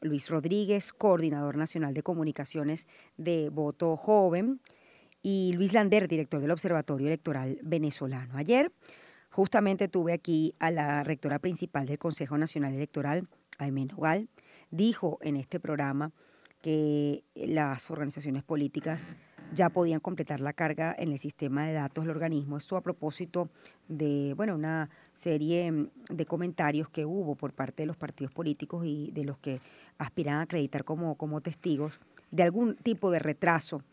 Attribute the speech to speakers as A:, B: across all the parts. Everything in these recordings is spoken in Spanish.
A: Luis Rodríguez, coordinador nacional de comunicaciones de Voto Joven, y Luis Lander, director del Observatorio Electoral Venezolano. Ayer justamente tuve aquí a la rectora principal del Consejo Nacional Electoral, Aimee Nogal. Dijo en este programa que las organizaciones políticas ya podían completar la carga en el sistema de datos del organismo. Esto a propósito de una serie de comentarios que hubo por parte de los partidos políticos y de los que aspiran a acreditar como testigos de algún tipo de retraso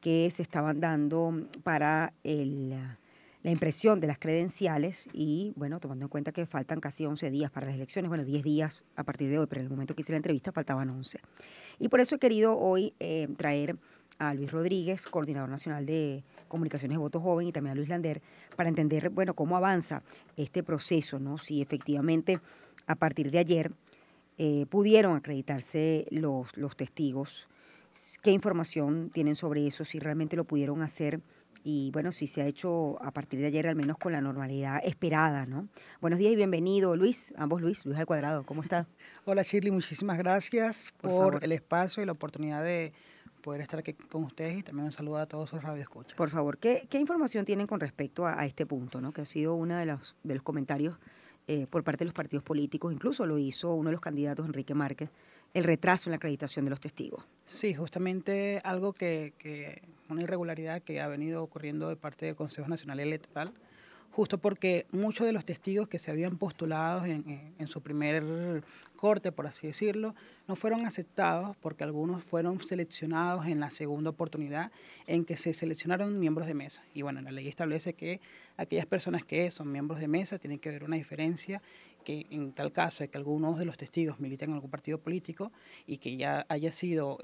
A: que se estaban dando para la impresión de las credenciales y, tomando en cuenta que faltan casi 11 días para las elecciones, 10 días a partir de hoy, pero en el momento que hice la entrevista faltaban 11. Y por eso he querido hoy traer a Luis Rodríguez, coordinador nacional de comunicaciones de Voto Joven, y también a Luis Lander, para entender, cómo avanza este proceso, ¿no? Si efectivamente a partir de ayer pudieron acreditarse los testigos, qué información tienen sobre eso, si realmente lo pudieron hacer y, si se ha hecho a partir de ayer al menos con la normalidad esperada, ¿no? Buenos días y bienvenido, Luis, ambos Luis al cuadrado, ¿cómo está?
B: Hola Shirley, muchísimas gracias
A: Por
B: por
A: favor.
B: el espacio y la oportunidad de poder estar aquí con ustedes y también un saludo a todos sus radioescuchas.
A: Por favor, ¿qué información tienen con respecto a este punto, ¿no? Que ha sido uno de los comentarios por parte de los partidos políticos, incluso lo hizo uno de los candidatos, Enrique Márquez, el retraso en la acreditación de los testigos?
B: Sí, justamente algo una irregularidad que ha venido ocurriendo de parte del Consejo Nacional Electoral, justo porque muchos de los testigos que se habían postulado en su primer corte, por así decirlo, no fueron aceptados porque algunos fueron seleccionados en la segunda oportunidad en que se seleccionaron miembros de mesa. Y bueno, la ley establece que aquellas personas que son miembros de mesa tienen que haber una diferencia, que en tal caso de que algunos de los testigos militen en algún partido político y que ya haya sido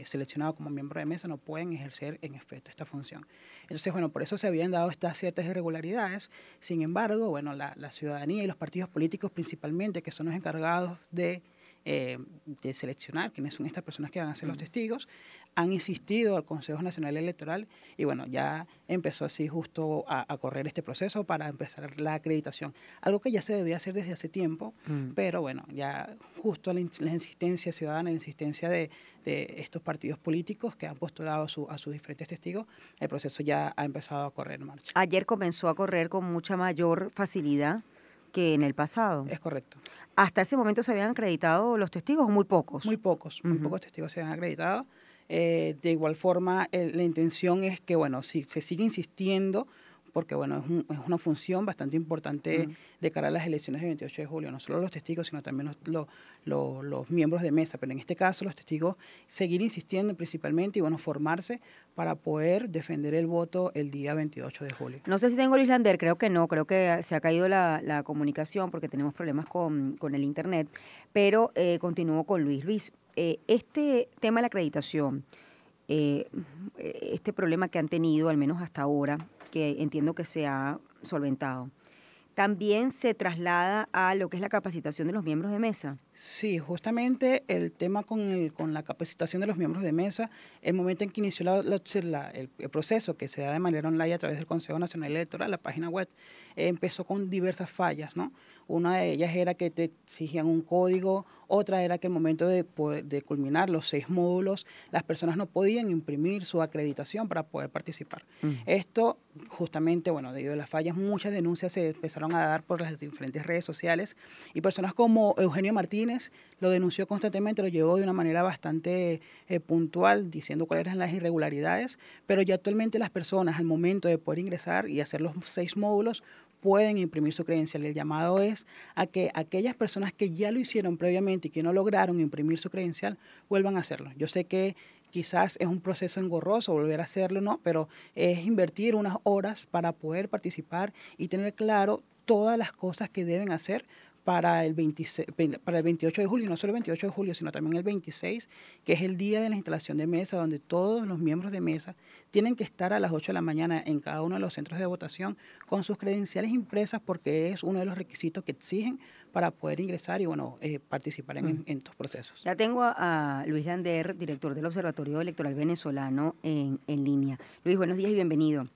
B: seleccionado como miembro de mesa, no pueden ejercer en efecto esta función. Entonces, por eso se habían dado estas ciertas irregularidades. Sin embargo, la ciudadanía y los partidos políticos principalmente, que son los encargados de seleccionar quiénes son estas personas que van a ser los testigos, han insistido al Consejo Nacional Electoral y ya empezó así justo a correr este proceso para empezar la acreditación. Algo que ya se debía hacer desde hace tiempo, pero ya justo la insistencia ciudadana, la insistencia de estos partidos políticos que han postulado a sus diferentes testigos, el proceso ya ha empezado a correr en marcha.
A: Ayer comenzó a correr con mucha mayor facilidad que en el pasado.
B: Es correcto.
A: ¿Hasta ese momento se habían acreditado los testigos o muy pocos?
B: Muy pocos testigos se han acreditado. De igual forma, la intención es que, si se sigue insistiendo, porque, es una función bastante importante de cara a las elecciones del 28 de julio, no solo los testigos, sino también los miembros de mesa, pero en este caso los testigos seguir insistiendo principalmente y, formarse para poder defender el voto el día 28 de julio.
A: No sé si tengo Luis Lander, creo que no, creo que se ha caído la comunicación porque tenemos problemas con el internet, pero continúo con Luis. Luis, este tema de la acreditación, este problema que han tenido, al menos hasta ahora, que entiendo que se ha solventado, ¿también se traslada a lo que es la capacitación de los miembros de mesa?
B: Sí, justamente el tema con la capacitación de los miembros de mesa, el momento en que inició el proceso que se da de manera online a través del Consejo Nacional Electoral, la página web, empezó con diversas fallas, ¿no? Una de ellas era que te exigían un código, otra era que al momento de culminar los 6 módulos, las personas no podían imprimir su acreditación para poder participar. Esto, justamente, debido a las fallas, muchas denuncias se empezaron a dar por las diferentes redes sociales y personas como Eugenio Martínez lo denunció constantemente, lo llevó de una manera bastante puntual, diciendo cuáles eran las irregularidades, pero ya actualmente las personas al momento de poder ingresar y hacer los 6 módulos pueden imprimir su credencial. El llamado es a que aquellas personas que ya lo hicieron previamente y que no lograron imprimir su credencial vuelvan a hacerlo. Yo sé que quizás es un proceso engorroso volver a hacerlo, ¿no? Pero es invertir unas horas para poder participar y tener claro todas las cosas que deben hacer para el 28 de julio, no solo el 28 de julio, sino también el 26, que es el día de la instalación de mesa, donde todos los miembros de mesa tienen que estar a las 8 de la mañana en cada uno de los centros de votación con sus credenciales impresas, porque es uno de los requisitos que exigen para poder ingresar y participar en estos procesos.
A: Ya tengo a Luis Lander, director del Observatorio Electoral Venezolano, en línea. Luis, buenos días y bienvenido.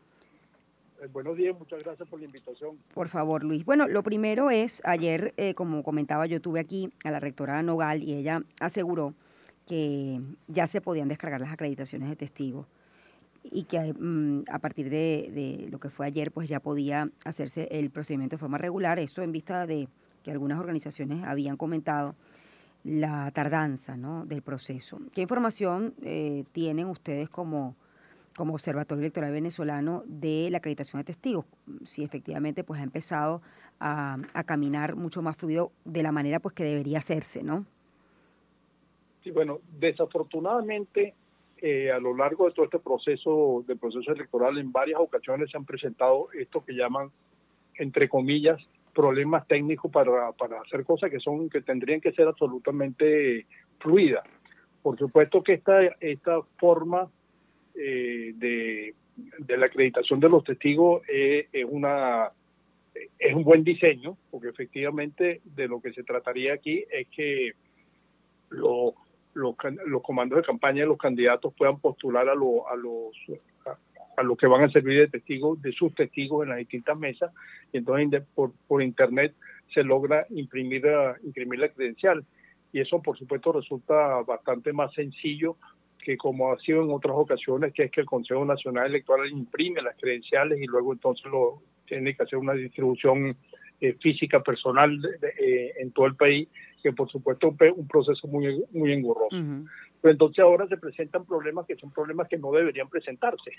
C: Buenos días, muchas gracias por la invitación.
A: Por favor, Luis. Bueno, lo primero es, ayer, como comentaba, yo tuve aquí a la rectora Nogal y ella aseguró que ya se podían descargar las acreditaciones de testigos y que a partir de lo que fue ayer, pues ya podía hacerse el procedimiento de forma regular. Esto en vista de que algunas organizaciones habían comentado la tardanza, ¿no?, del proceso. ¿Qué información tienen ustedes como Observatorio Electoral Venezolano de la acreditación de testigos? Si efectivamente pues ha empezado a caminar mucho más fluido de la manera pues que debería hacerse, ¿no?
C: Sí, bueno, desafortunadamente a lo largo de todo este proceso, del proceso electoral, en varias ocasiones se han presentado esto que llaman, entre comillas, problemas técnicos para hacer cosas que tendrían que ser absolutamente fluidas. Por supuesto que esta forma de la acreditación de los testigos es un buen diseño, porque efectivamente de lo que se trataría aquí es que los comandos de campaña de los candidatos puedan postular a los que van a servir de testigos, de sus testigos en las distintas mesas, y entonces por internet se logra imprimir la credencial, y eso por supuesto resulta bastante más sencillo que como ha sido en otras ocasiones, que es que el Consejo Nacional Electoral imprime las credenciales y luego entonces tiene que hacer una distribución física personal en todo el país, que por supuesto es un proceso muy, muy engorroso. Pero entonces ahora se presentan problemas que son problemas que no deberían presentarse.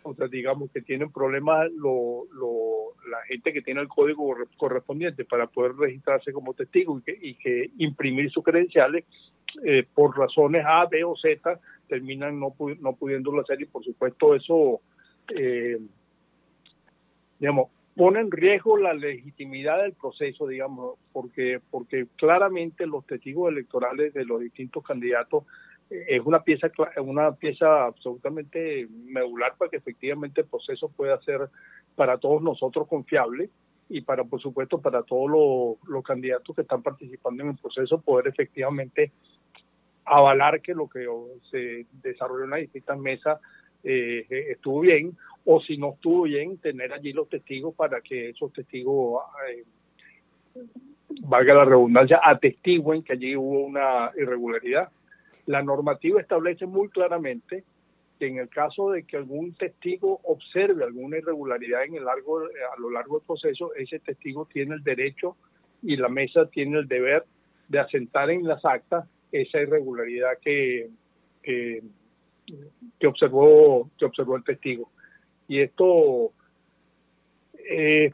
C: O sea, digamos que tienen problemas la gente que tiene el código correspondiente para poder registrarse como testigo y que imprimir sus credenciales por razones A, B o Z terminan no pudiéndolo hacer, y por supuesto eso digamos pone en riesgo la legitimidad del proceso, digamos, porque claramente los testigos electorales de los distintos candidatos es una pieza absolutamente medular para que efectivamente el proceso pueda ser para todos nosotros confiable, y por supuesto para todos los candidatos que están participando en el proceso poder efectivamente avalar que lo que se desarrolló en las distintas mesas estuvo bien, o si no estuvo bien, tener allí los testigos para que esos testigos, valga la redundancia, atestiguen que allí hubo una irregularidad. La normativa establece muy claramente que en el caso de que algún testigo observe alguna irregularidad a lo largo del proceso, ese testigo tiene el derecho y la mesa tiene el deber de asentar en las actas esa irregularidad que observó el testigo. Y esto,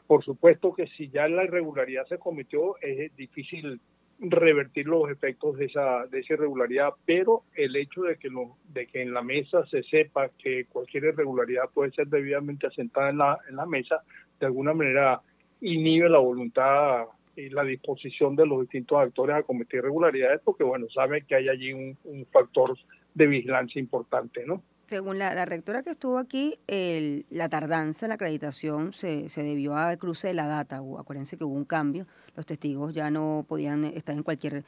C: por supuesto que si ya la irregularidad se cometió, es difícil revertir los efectos de esa irregularidad, pero el hecho de que en la mesa se sepa que cualquier irregularidad puede ser debidamente asentada en la mesa, de alguna manera inhibe la voluntad y la disposición de los distintos actores a cometer irregularidades, porque bueno, saben que hay allí un factor de vigilancia importante, ¿no?
A: Según la rectora que estuvo aquí, la tardanza en la acreditación se debió al cruce de la data. Acuérdense que hubo un cambio, los testigos ya no podían estar en cualquier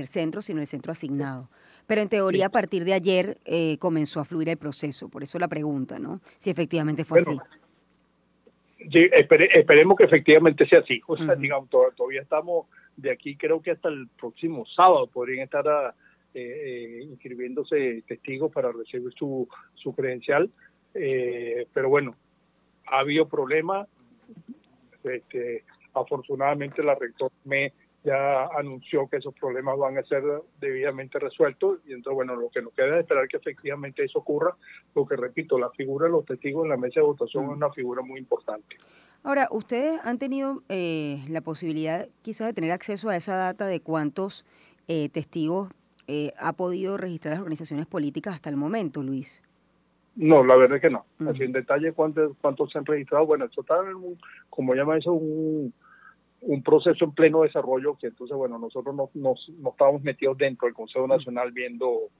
A: centro, sino en el centro asignado. Pero en teoría, a partir de ayer comenzó a fluir el proceso, por eso la pregunta, ¿no? Si efectivamente fue así.
C: Sí, esperemos que efectivamente sea así. O sea, digamos, todavía estamos de aquí, creo que hasta el próximo sábado podrían estar inscribiéndose testigos para recibir su credencial, pero bueno, ha habido problemas. Afortunadamente la rectora ya anunció que esos problemas van a ser debidamente resueltos, y entonces bueno, lo que nos queda es esperar que efectivamente eso ocurra, porque repito, la figura de los testigos en la mesa de votación es una figura muy importante.
A: Ahora, ¿ustedes han tenido la posibilidad quizás de tener acceso a esa data de cuántos testigos ha podido registrar las organizaciones políticas hasta el momento, Luis?
C: No, la verdad es que no. Así en detalle cuántos se han registrado. Bueno, esto está como llama eso, un proceso en pleno desarrollo, que entonces, bueno, nosotros no estábamos metidos dentro del Consejo Nacional viendo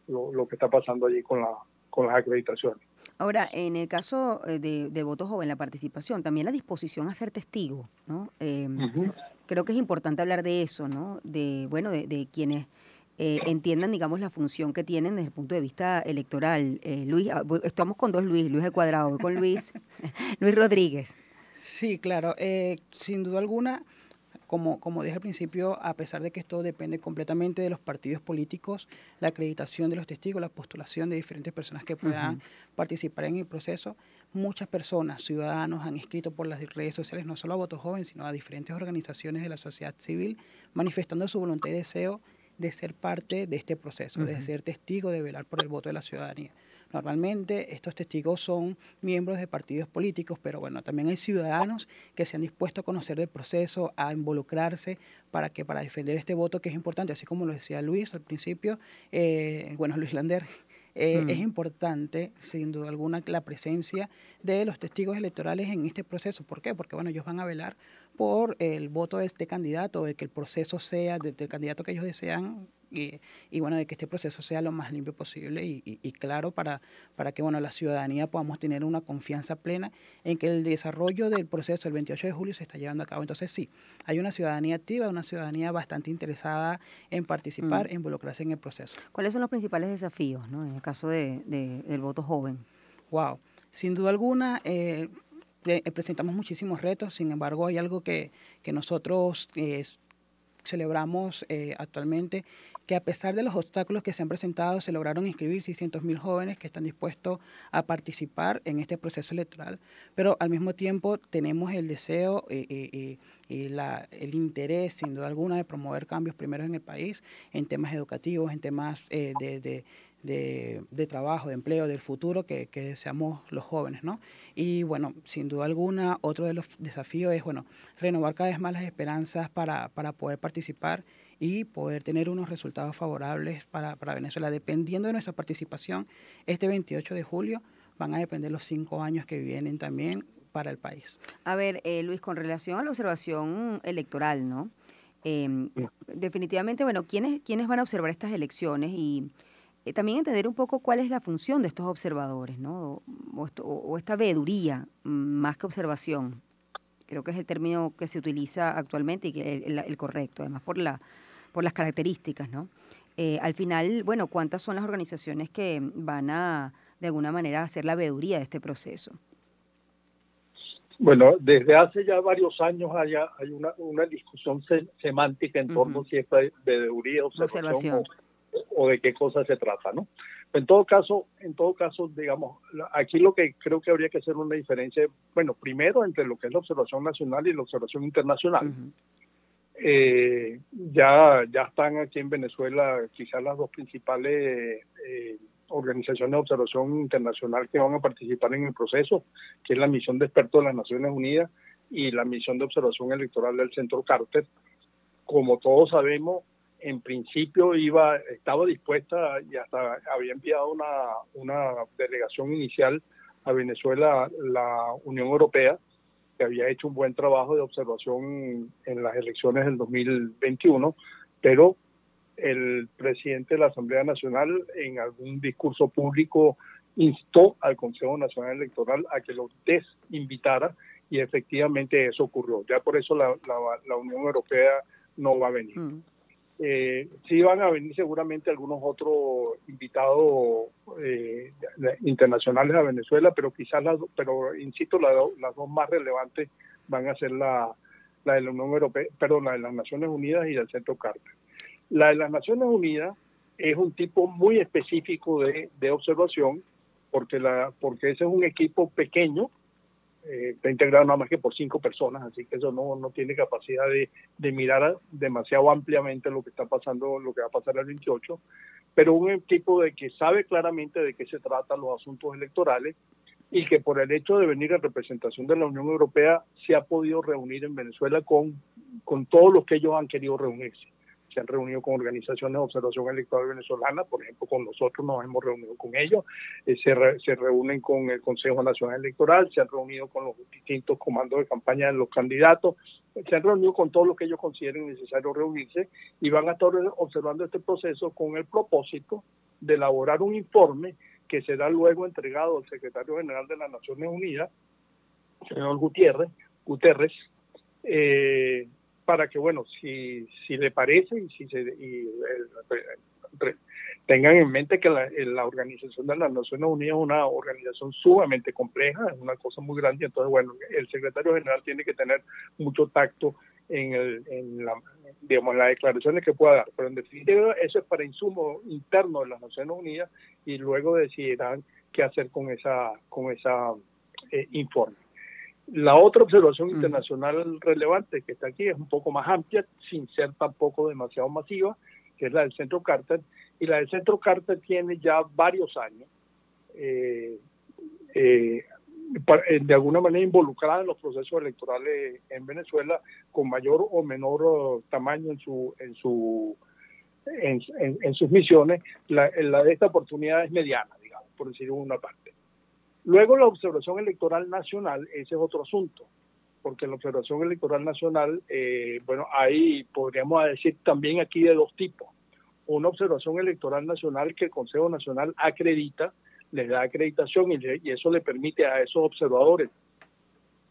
C: lo que está pasando allí con las acreditaciones.
A: Ahora, en el caso de Voto Joven, la participación, también la disposición a ser testigo, ¿no? Creo que es importante hablar de eso, ¿no? De quienes entiendan, digamos, la función que tienen desde el punto de vista electoral. Luis, estamos con dos Luis, Luis al cuadrado, voy con Luis, Luis Rodríguez.
B: Sí, claro, sin duda alguna. Como dije al principio, a pesar de que esto depende completamente de los partidos políticos, la acreditación de los testigos, la postulación de diferentes personas que puedan participar en el proceso, muchas personas, ciudadanos, han escrito por las redes sociales, no solo a Voto Joven, sino a diferentes organizaciones de la sociedad civil, manifestando su voluntad y deseo de ser parte de este proceso, de ser testigo, de velar por el voto de la ciudadanía. Normalmente estos testigos son miembros de partidos políticos, pero bueno, también hay ciudadanos que se han dispuesto a conocer el proceso, a involucrarse para defender este voto que es importante, así como lo decía Luis al principio, Luis Lander. Es importante, sin duda alguna, la presencia de los testigos electorales en este proceso. ¿Por qué? Porque bueno, ellos van a velar por el voto de este candidato, de que el proceso sea del candidato que ellos desean y bueno, de que este proceso sea lo más limpio posible y claro para que bueno, la ciudadanía podamos tener una confianza plena en que el desarrollo del proceso el 28 de julio se está llevando a cabo. Entonces sí, hay una ciudadanía activa, una ciudadanía bastante interesada en participar, en involucrarse en el proceso.
A: ¿Cuáles son los principales desafíos, ¿no?, en el caso del voto joven?
B: Wow, sin duda alguna, presentamos muchísimos retos, sin embargo hay algo que nosotros celebramos actualmente, que a pesar de los obstáculos que se han presentado, se lograron inscribir 600.000 jóvenes que están dispuestos a participar en este proceso electoral, pero al mismo tiempo tenemos el deseo y el interés, sin duda alguna, de promover cambios primero en el país, en temas educativos, en temas de trabajo, de empleo, del futuro que deseamos los jóvenes, ¿no? Y bueno, sin duda alguna, otro de los desafíos es, bueno, renovar cada vez más las esperanzas para poder participar y poder tener unos resultados favorables para Venezuela. Dependiendo de nuestra participación, este 28 de julio van a depender los 5 años que vienen también para el país.
A: A ver, Luis, con relación a la observación electoral, ¿no? Definitivamente, bueno, ¿quiénes van a observar estas elecciones? Y también entender un poco cuál es la función de estos observadores, ¿no? O esta veeduría, más que observación. Creo que es el término que se utiliza actualmente y que es el correcto, además por las características, ¿no? Al final, bueno, ¿cuántas son las organizaciones que van a, de alguna manera, hacer la veeduría de este proceso?
C: Bueno, desde hace ya varios años hay una discusión semántica en torno a si es veeduría, observación o de qué cosa se trata, ¿no? En todo caso, digamos, aquí lo que creo que habría que hacer una diferencia, bueno, primero entre lo que es la observación nacional y la observación internacional. Ya están aquí en Venezuela quizás las dos principales organizaciones de observación internacional que van a participar en el proceso, que es la misión de expertos de las Naciones Unidas y la misión de observación electoral del Centro Carter. Como todos sabemos, en principio estaba dispuesta y hasta había enviado una delegación inicial a Venezuela, la Unión Europea, que había hecho un buen trabajo de observación en las elecciones del 2021, pero el presidente de la Asamblea Nacional en algún discurso público instó al Consejo Nacional Electoral a que lo desinvitara y efectivamente eso ocurrió. Ya por eso la Unión Europea no va a venir. Sí van a venir seguramente algunos otros invitados internacionales a Venezuela, pero quizás insisto, las dos más relevantes van a ser la de la Unión Europea, perdón, la de las Naciones Unidas y del Centro Carter. La de las Naciones Unidas es un tipo muy específico de observación, porque ese es un equipo pequeño, está integrado nada más que por 5 personas, así que eso no tiene capacidad de mirar demasiado ampliamente lo que está pasando, lo que va a pasar el 28, pero un equipo de que sabe claramente de qué se tratan los asuntos electorales y que por el hecho de venir en representación de la Unión Europea se ha podido reunir en Venezuela con todos los que ellos han querido reunirse. Se han reunido con organizaciones de observación electoral venezolana, por ejemplo, con nosotros nos hemos reunido con ellos, se reúnen con el Consejo Nacional Electoral, se han reunido con los distintos comandos de campaña de los candidatos, se han reunido con todos los que ellos consideren necesario reunirse y van a estar observando este proceso con el propósito de elaborar un informe que será luego entregado al secretario general de las Naciones Unidas, señor Guterres, para que, bueno, si le parece y tengan en mente que la Organización de las Naciones Unidas es una organización sumamente compleja, es una cosa muy grande. Entonces, bueno, el secretario general tiene que tener mucho tacto en las declaraciones que pueda dar, pero en definitiva eso es para insumo interno de las Naciones Unidas y luego decidirán qué hacer con esa informe. La otra observación internacional relevante que está aquí es un poco más amplia, sin ser tampoco demasiado masiva, que es la del Centro Carter, y la del Centro Carter tiene ya varios años de alguna manera involucrada en los procesos electorales en Venezuela con mayor o menor tamaño en sus misiones. La de esta oportunidad es mediana, digamos, por decirlo de una parte. Luego la observación electoral nacional, ese es otro asunto, porque la observación electoral nacional, bueno, ahí podríamos decir también aquí de dos tipos. Una observación electoral nacional que el Consejo Nacional acredita, les da acreditación y eso le permite a esos observadores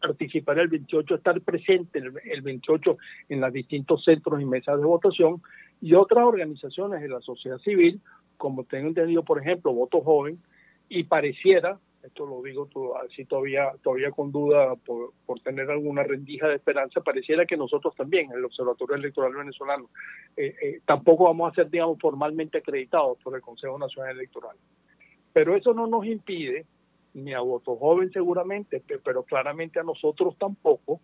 C: participar el 28, estar presente el 28 en los distintos centros y mesas de votación, y otras organizaciones de la sociedad civil, como tengo entendido, por ejemplo, Voto Joven, y pareciera, esto lo digo así todavía con duda por tener alguna rendija de esperanza, pareciera que nosotros también, el Observatorio Electoral Venezolano, tampoco vamos a ser, digamos, formalmente acreditados por el Consejo Nacional Electoral. Pero eso no nos impide, ni a Voto Joven seguramente, pero claramente a nosotros tampoco,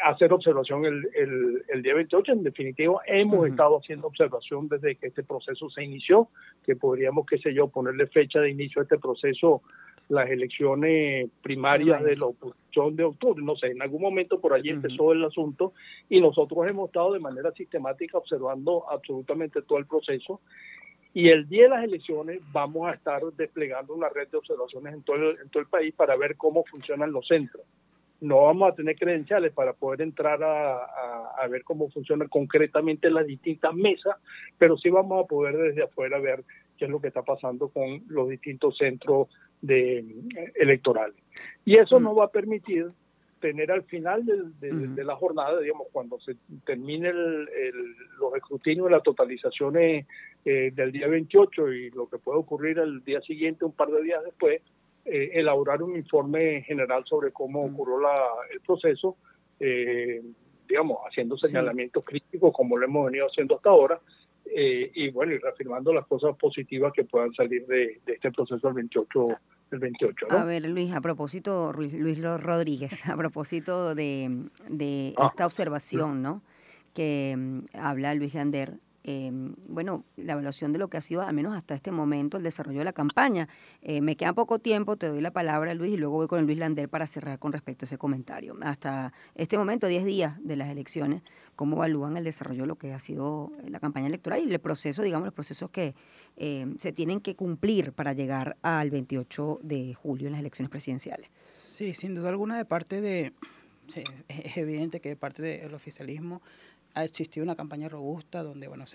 C: hacer observación el día 28. En definitiva, hemos estado haciendo observación desde que este proceso se inició, que podríamos, qué sé yo, ponerle fecha de inicio a este proceso, las elecciones primarias de la oposición de octubre, no sé, en algún momento por allí empezó el asunto, y nosotros hemos estado de manera sistemática observando absolutamente todo el proceso. Y el día de las elecciones vamos a estar desplegando una red de observaciones en todo el país para ver cómo funcionan los centros. No vamos a tener credenciales para poder entrar a ver cómo funcionan concretamente las distintas mesas, pero sí vamos a poder desde afuera ver qué es lo que está pasando con los distintos centros electorales. Y eso nos va a permitir tener al final de la jornada, digamos, cuando se termine los escrutinios y las totalizaciones del día 28 y lo que puede ocurrir el día siguiente, un par de días después, elaborar un informe general sobre cómo ocurrió el proceso, digamos, haciendo señalamientos críticos como lo hemos venido haciendo hasta ahora, y bueno, y reafirmando las cosas positivas que puedan salir de este proceso el 28, ¿no?
A: A ver, Luis, a propósito, Luis Rodríguez, a propósito de esta observación, ¿no?, que habla Luis Lander, bueno, la evaluación de lo que ha sido, al menos hasta este momento, el desarrollo de la campaña. Me queda poco tiempo, te doy la palabra, Luis, y luego voy con Luis Lander para cerrar con respecto a ese comentario. Hasta este momento, 10 días de las elecciones, ¿cómo evalúan el desarrollo de lo que ha sido la campaña electoral y el proceso, digamos, los procesos que se tienen que cumplir para llegar al 28 de julio en las elecciones presidenciales?
B: Sí, sin duda alguna, sí, es evidente que de parte del oficialismo ha existido una campaña robusta donde, bueno,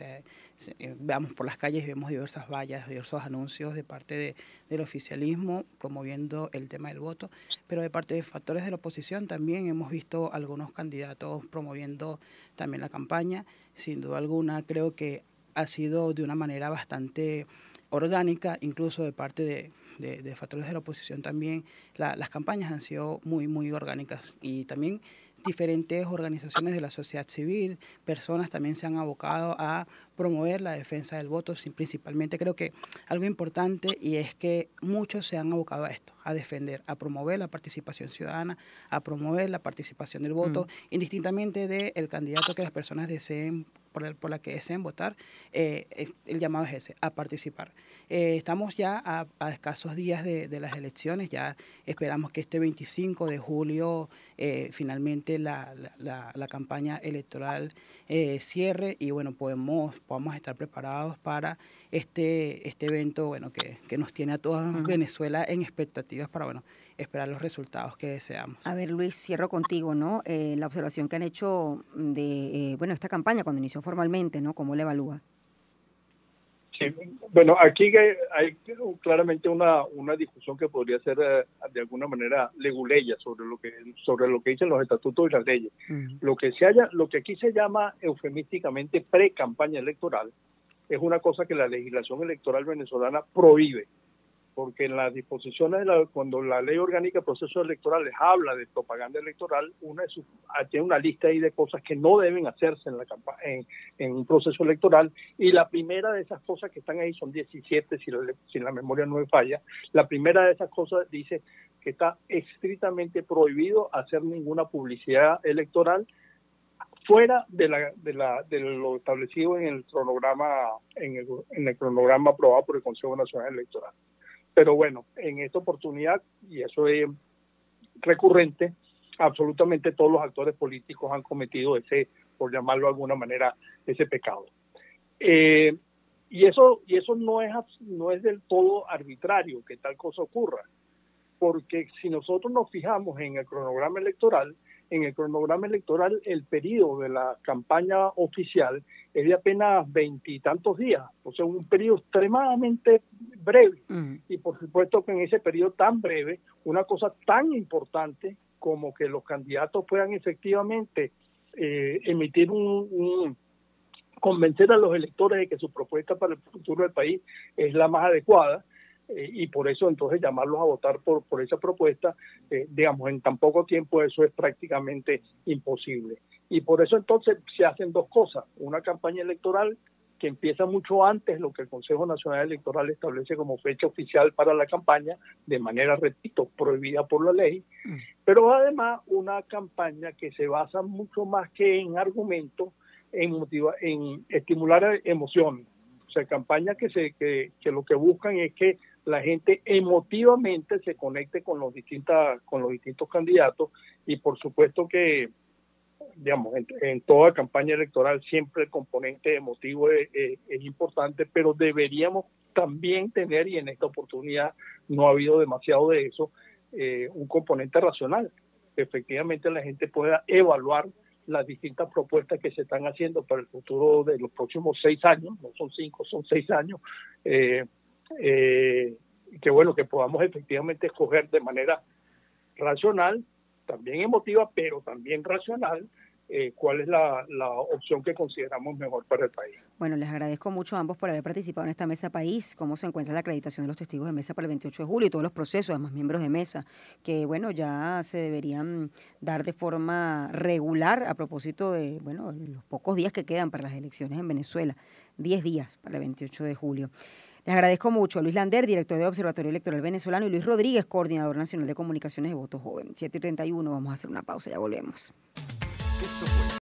B: veamos por las calles y vemos diversas vallas, diversos anuncios de parte del oficialismo promoviendo el tema del voto, pero de parte de factores de la oposición también hemos visto algunos candidatos promoviendo también la campaña. Sin duda alguna, creo que ha sido de una manera bastante orgánica, incluso de parte de factores de la oposición también. Las campañas han sido muy, muy orgánicas, y también diferentes organizaciones de la sociedad civil, personas también se han abocado a promover la defensa del voto, principalmente creo que algo importante, y es que muchos se han abocado a esto, a defender, a promover la participación ciudadana, a promover la participación del voto, indistintamente del candidato que las personas deseen, por la que deseen votar. El llamado es ese, a participar. Estamos ya a escasos días de las elecciones, ya esperamos que este 25 de julio finalmente la campaña electoral cierre, y bueno, podamos estar preparados para este evento, bueno, que nos tiene a toda Venezuela en expectativas para, bueno, esperar los resultados que deseamos.
A: A ver, Luis, cierro contigo, ¿no? La observación que han hecho de, bueno, esta campaña cuando inició formalmente, ¿no? ¿Cómo la evalúa?
C: Sí, bueno, aquí hay claramente una discusión que podría ser de alguna manera leguleya sobre lo que dicen los estatutos y las leyes. Lo que aquí se llama eufemísticamente pre-campaña electoral es una cosa que la legislación electoral venezolana prohíbe, porque en las disposiciones cuando la ley orgánica de procesos electorales habla de propaganda electoral, tiene una lista ahí de cosas que no deben hacerse en un proceso electoral, y la primera de esas cosas que están ahí son 17, si la memoria no me falla. La primera de esas cosas dice que está estrictamente prohibido hacer ninguna publicidad electoral fuera de lo establecido en el cronograma aprobado por el Consejo Nacional Electoral. Pero bueno, en esta oportunidad, y eso es recurrente, absolutamente todos los actores políticos han cometido por llamarlo de alguna manera, ese pecado. Y eso no es del todo arbitrario que tal cosa ocurra, porque si nosotros nos fijamos en el cronograma electoral, el periodo de la campaña oficial es de apenas 20 y tantos días, o sea, un periodo extremadamente breve. Y por supuesto que en ese periodo tan breve, una cosa tan importante como que los candidatos puedan efectivamente convencer a los electores de que su propuesta para el futuro del país es la más adecuada, y por eso entonces llamarlos a votar por esa propuesta, digamos, en tan poco tiempo eso es prácticamente imposible. Y por eso entonces se hacen dos cosas: una campaña electoral que empieza mucho antes lo que el Consejo Nacional Electoral establece como fecha oficial para la campaña, de manera, repito, prohibida por la ley, pero además una campaña que se basa mucho más que en argumentos, en estimular emociones. O sea, campañas que lo que buscan es que la gente emotivamente se conecte con los distintos candidatos, y por supuesto que, digamos, en toda campaña electoral siempre el componente emotivo es importante, pero deberíamos también tener, y en esta oportunidad no ha habido demasiado de eso, un componente racional. Efectivamente la gente pueda evaluar las distintas propuestas que se están haciendo para el futuro de los próximos 6 años, no son 5, son 6 años, que bueno, que podamos efectivamente escoger de manera racional, también emotiva, pero también racional, cuál es la opción que consideramos mejor para el país.
A: Bueno, les agradezco mucho a ambos por haber participado en esta Mesa País. ¿Cómo se encuentra la acreditación de los testigos de mesa para el 28 de julio y todos los procesos, además miembros de mesa, que bueno, ya se deberían dar de forma regular a propósito de, bueno, los pocos días que quedan para las elecciones en Venezuela, 10 días para el 28 de julio? Les agradezco mucho a Luis Lander, director del Observatorio Electoral Venezolano, y Luis Rodríguez, coordinador nacional de comunicaciones de Voto Joven. 7:31, vamos a hacer una pausa, ya volvemos. Esto fue